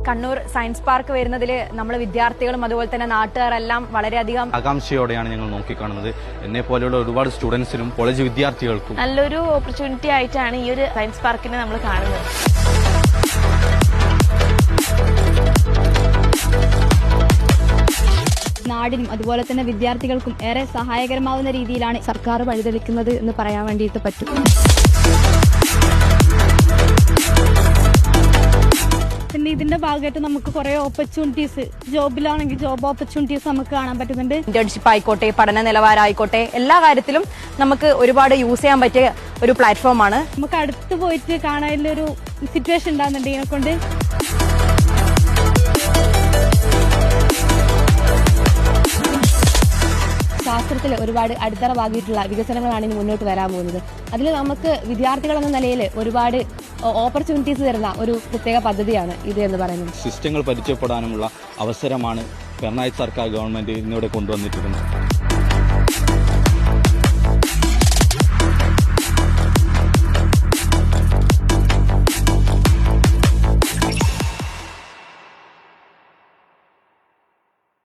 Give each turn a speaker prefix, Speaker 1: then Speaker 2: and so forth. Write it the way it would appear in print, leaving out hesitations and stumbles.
Speaker 1: Kannur science park വരുന്നതിൽ നമ്മൾ വിദ്യാർത്ഥികളും അതുപോലെ തന്നെ നാട്ടുകാരെല്ലാം വളരെയധികം
Speaker 2: ആകാംക്ഷയോടെയാണ് ഞങ്ങൾ നോക്കിക്കാണുന്നത്. എന്നെ പോലെയുള്ള ഒരുപാട് സ്റ്റുഡൻസിനും കോളേജ് വിദ്യാർത്ഥികൾക്കും
Speaker 3: നല്ലൊരു ഓപ്പർച്യൂണിറ്റി ആയിട്ടാണ് ഈ ഒരു സയൻസ് പാർക്കിനെ നമ്മൾ കാണുന്നത്.
Speaker 4: നാടിനും അതുപോലെ തന്നെ വിദ്യാർത്ഥികൾക്കും ഏറെ സഹായകരമാവുന്ന രീതിയിലാണ് സർക്കാർ വഴിതെളിക്കുന്നത് എന്ന് പറയാൻ വേണ്ടിയിട്ട് പറ്റും. പിന്നെ ഇതിന്റെ ഭാഗമായിട്ട് നമുക്ക് കുറെ ഓപ്പർച്യൂണിറ്റീസ്, ജോബിലാണെങ്കിൽ ജോബ് ഓപ്പർച്യൂണിറ്റീസ് നമുക്ക് കാണാൻ പറ്റുന്നുണ്ട്.
Speaker 1: ഇന്റേൺഷിപ്പ് ആയിക്കോട്ടെ, പഠന നിലവാരം ആയിക്കോട്ടെ, എല്ലാ കാര്യത്തിലും നമുക്ക് ഒരുപാട് യൂസ് ചെയ്യാൻ പറ്റിയ ഒരു പ്ലാറ്റ്ഫോമാണ്.
Speaker 4: നമുക്ക് അടുത്ത് പോയിട്ട് കാണാനുള്ളൊരു സിറ്റുവേഷൻ ഉണ്ടാകുന്നുണ്ട് ഇതിനെ കൊണ്ട്. ശാസ്ത്രത്തിൽ ഒരുപാട് അടിത്തറവാകിയിട്ടുള്ള വികസനങ്ങളാണ് ഇനി മുന്നോട്ട് വരാൻ പോകുന്നത്. അതിൽ നമുക്ക് വിദ്യാർത്ഥികളെന്ന നിലയിൽ ഒരുപാട് ഓപ്പർച്യൂണിറ്റീസ് തരുന്ന ഒരു പ്രത്യേക പദ്ധതിയാണ് ഇത് എന്ന് പറയുന്നത്.
Speaker 2: സിസ്റ്റങ്ങൾ പരിചയപ്പെടാനുമുള്ള അവസരമാണ് പിണറായി സർക്കാർ ഗവൺമെന്റ് ഇന്നിവിടെ കൊണ്ടുവന്നിരിക്കുന്നത്.